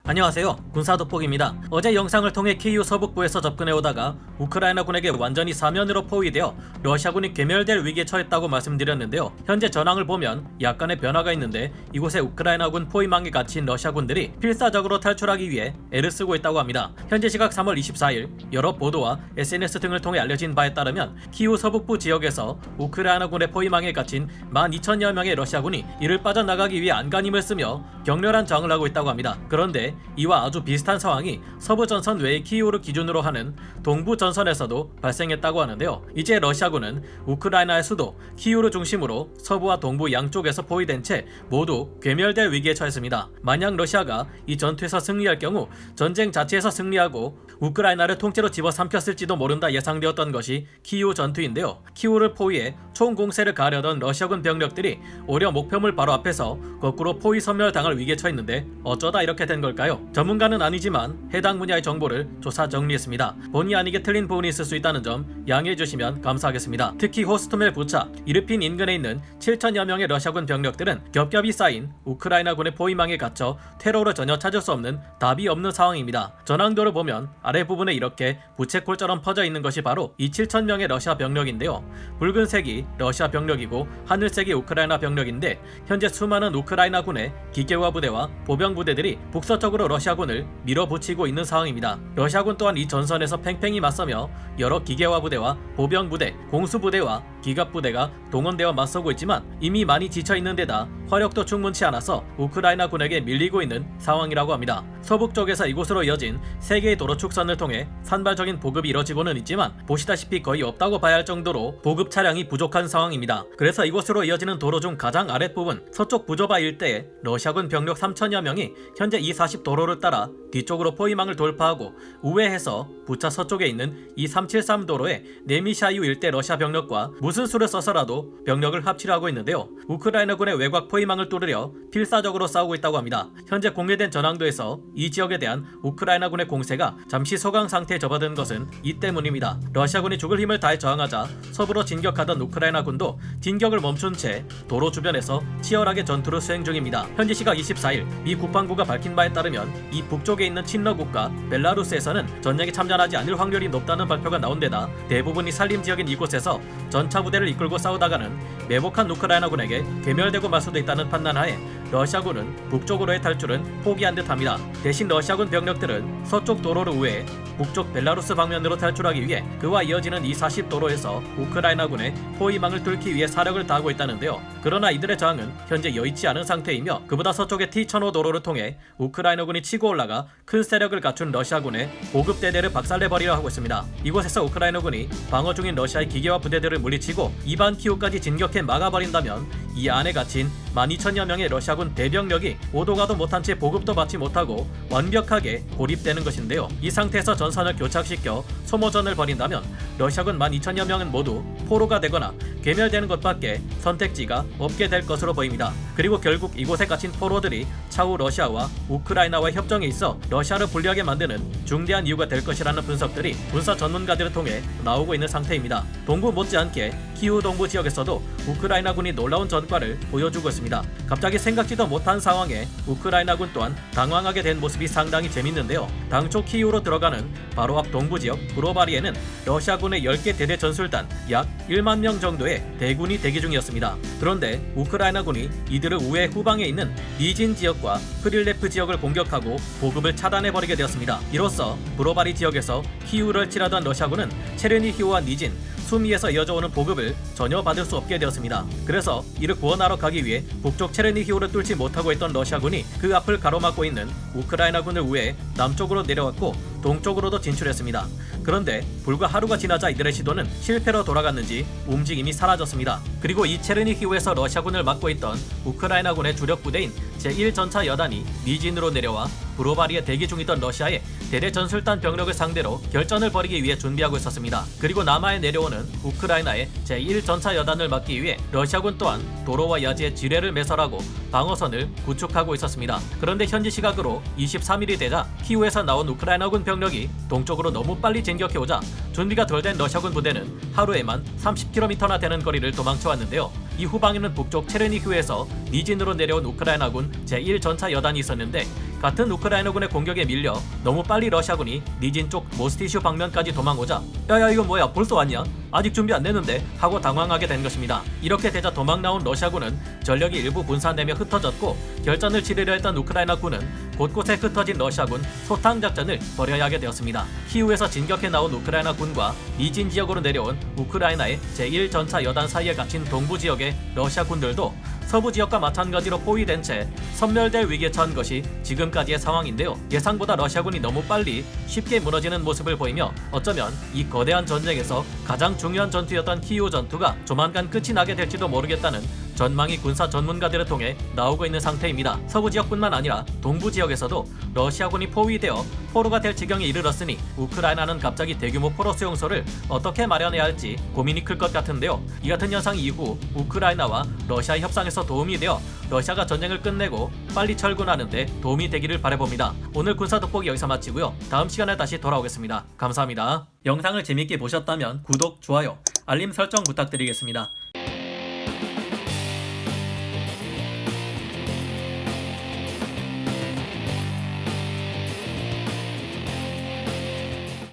안녕하세요, 군사돋보기입니다. 어제 영상을 통해 키이우 서북부에서 접근해오다가 우크라이나군에게 완전히 사면으로 포위되어 러시아군이 괴멸될 위기에 처했다고 말씀드렸는데요. 현재 전황을 보면 약간의 변화가 있는데 이곳에 우크라이나군 포위망에 갇힌 러시아군들이 필사적으로 탈출하기 위해 애를 쓰고 있다고 합니다. 현재 시각 3월 24일 여러 보도와 SNS 등을 통해 알려진 바에 따르면 키이우 서북부 지역에서 우크라이나군의 포위망에 갇힌 12,000여 명의 러시아군이 이를 빠져나가기 위해 안간힘을 쓰며 격렬한 저항을 하고 있다고 합니다. 그런데 이와 아주 비슷한 상황이 서부 전선 외의 키이우를 기준으로 하는 동부 전선에서도 발생했다고 하는데요. 이제 러시아군은 우크라이나의 수도 키이우를 중심으로 서부와 동부 양쪽에서 포위된 채 모두 괴멸될 위기에 처했습니다. 만약 러시아가 이 전투에서 승리할 경우 전쟁 자체에서 승리하고 우크라이나를 통째로 집어삼켰을지도 모른다 예상되었던 것이 키이우 전투인데요. 키이우를 포위해 총공세를 가하려던 러시아군 병력들이 오히려 목표물 바로 앞에서 거꾸로 포위 섬멸당할 위기에 처했는데 어쩌다 이렇게 된 걸까요? 전문가는 아니지만 해당 분야의 정보를 조사 정리했습니다. 본의 아니게 틀린 부분이 있을 수 있다는 점 양해해 주시면 감사하겠습니다. 특히 호스토멜 부차, 이르핀 인근에 있는 7,000여 명의 러시아군 병력들은 겹겹이 쌓인 우크라이나군의 포위망에 갇혀 퇴로를 전혀 찾을 수 없는 답이 없는 상황입니다. 전황도를 보면 아래 부분에 이렇게 부채꼴처럼 퍼져 있는 것이 바로 이 7,000명의 러시아 병력인데요. 붉은색이 러시아 병력이고 하늘색이 우크라이나 병력인데 현재 수많은 우크라이나군의 기계화 부대와 보병 부대들이 북서쪽으로 러시아군을 밀어붙이고 있는 상황입니다. 러시아군 또한 이 전선에서 팽팽히 맞서며 여러 기계화 부대와 보병 부대, 공수 부대와 기갑 부대가 동원되어 맞서고 있지만 이미 많이 지쳐있는 데다 화력도 충분치 않아서 우크라이나군에게 밀리고 있는 상황이라고 합니다. 서북쪽에서 이곳으로 이어진 3개의 도로 축선을 통해 산발적인 보급이 이뤄지고는 있지만 보시다시피 거의 없다고 봐야 할 정도로 보급 차량이 부족한 상황입니다. 그래서 이곳으로 이어지는 도로 중 가장 아랫부분 서쪽 부조바 일대에 러시아군 병력 3,000여 명이 현재 이 40도로를 따라 뒤쪽으로 포위망을 돌파하고 우회해서 부차 서쪽에 있는 이 373 도로에 네미샤이우 일대 러시아 병력과 무슨 수를 써서라도 병력을 합치려고 있는데요. 우크라이나군의 외곽 포위망을 뚫으려 필사적으로 싸우고 있다고 합니다. 현재 공개된 전황도에서 이 지역에 대한 우크라이나군의 공세가 잠시 소강 상태에 접어든 것은 이 때문입니다. 러시아군이 죽을 힘을 다해 저항하자 서부로 진격하던 우크라이나군도 진격을 멈춘 채 도로 주변에서 치열하게 전투를 수행 중입니다. 현지 시각 24일 미 국방부가 밝힌 바에 따르면 이 북쪽에 있는 친러 국가 벨라루스에서는 전쟁에 참전하지 않을 확률이 높다는 발표가 나온 데다 대부분이 산림 지역인 이곳에서 전차 부대를 이끌고 싸우다가는 매복한 우크라이나군에게 괴멸되고 말 수도 있다는 판단하에 러시아군은 북쪽으로의 탈출은 포기한 듯합니다. 대신 러시아군 병력들은 서쪽 도로를 우회해 북쪽 벨라루스 방면으로 탈출하기 위해 그와 이어지는 이 40도로에서 우크라이나군의 포위망을 뚫기 위해 사력을 다하고 있다는데요. 그러나 이들의 저항은 현재 여의치 않은 상태이며 그보다 서쪽의 T-1005 도로를 통해 우크라이나군이 치고 올라가 큰 세력을 갖춘 러시아군의 보급대대를 박살내버리려 하고 있습니다. 이곳에서 우크라이나군이 방어 중인 러시아의 기계화 부대들을 물리치고 이반 키우까지 진격해 막아버린다면 이 안에 갇힌 12,000여 명의 러시아군 대병력이 오도 가도 못한 채 보급도 받지 못하고 완벽하게 고립되는 것인데요. 이 상태에서 전선을 교착시켜 소모전을 벌인다면 러시아군 12,000여 명은 모두 포로가 되거나 괴멸되는 것밖에 선택지가 없게 될 것으로 보입니다. 그리고 결국 이곳에 갇힌 포로들이 차후 러시아와 우크라이나와의 협정에 있어 러시아를 불리하게 만드는 중대한 이유가 될 것이라는 분석들이 군사 전문가들을 통해 나오고 있는 상태입니다. 동부 못지않게 키우 동부 지역에서도 우크라이나군이 놀라운 전과를 보여주고 있습니다. 갑자기 생각지도 못한 상황에 우크라이나군 또한 당황하게 된 모습이 상당히 재밌는데요. 당초 키우로 들어가는 바로 앞 동부 지역 브로바리에는 러시아군의 10개 대대 전술단 약 1만 명 정도의 대군이 대기 중이었습니다. 그런데 우크라이나군이 이들을 우회 후방에 있는 니진 지역과 프릴레프 지역을 공격하고 보급을 차단해버리게 되었습니다. 이로써 브로바리 지역에서 키우를 치르던 러시아군은 체르니히우와 니진, 수미에서 이어져오는 보급을 전혀 받을 수 없게 되었습니다. 그래서 이를 구원하러 가기 위해 북쪽 체르니히우를 뚫지 못하고 있던 러시아군이 그 앞을 가로막고 있는 우크라이나군을 우회해 남쪽으로 내려왔고 동쪽으로도 진출했습니다. 그런데 불과 하루가 지나자 이들의 시도는 실패로 돌아갔는지 움직임이 사라졌습니다. 그리고 이 체르니히우에서 러시아군을 막고 있던 우크라이나군의 주력 부대인 제1전차 여단이 니진으로 내려와 브로바리에 대기 중이던 러시아의 대대 전술단 병력을 상대로 결전을 벌이기 위해 준비하고 있었습니다. 그리고 남하에 내려오는 우크라이나의 제1전차 여단을 막기 위해 러시아군 또한 도로와 야지에 지뢰를 매설하고 방어선을 구축하고 있었습니다. 그런데 현지 시각으로 23일이 되자 키우에서 나온 우크라이나군 병력이 동쪽으로 너무 빨리 진격해오자 준비가 덜 된 러시아군 부대는 하루에만 30km나 되는 거리를 도망쳐왔는데요. 이 후방에는 북쪽 체르니히우에서 니진으로 내려온 우크라이나군 제1전차 여단이 있었는데 같은 우크라이나군의 공격에 밀려 너무 빨리 러시아군이 니진 쪽 모스티슈 방면까지 도망오자 야야 이거 뭐야 벌써 왔냐? 아직 준비 안 됐는데 하고 당황하게 된 것입니다. 이렇게 되자 도망 나온 러시아군은 전력이 일부 분산되며 흩어졌고 결전을 치르려 했던 우크라이나군은 곳곳에 흩어진 러시아군 소탕 작전을 벌여야 하게 되었습니다. 키우에서 진격해 나온 우크라이나군과 니진 지역으로 내려온 우크라이나의 제1전차 여단 사이에 갇힌 동부 지역의 러시아군들도 서부 지역과 마찬가지로 포위된 채 섬멸될 위기에 처한 것이 지금까지의 상황인데요. 예상보다 러시아군이 너무 빨리 쉽게 무너지는 모습을 보이며 어쩌면 이 거대한 전쟁에서 가장 중요한 전투였던 키이우 전투가 조만간 끝이 나게 될지도 모르겠다는 전망이 군사 전문가들을 통해 나오고 있는 상태입니다. 서부 지역뿐만 아니라 동부 지역에서도 러시아군이 포위되어 포로가 될 지경에 이르렀으니 우크라이나는 갑자기 대규모 포로 수용소를 어떻게 마련해야 할지 고민이 클 것 같은데요. 이 같은 현상 이후 우크라이나와 러시아 협상에서 도움이 되어 러시아가 전쟁을 끝내고 빨리 철군하는 데 도움이 되기를 바라봅니다. 오늘 군사 돋보기 여기서 마치고요. 다음 시간에 다시 돌아오겠습니다. 감사합니다. 영상을 재밌게 보셨다면 구독, 좋아요, 알림 설정 부탁드리겠습니다.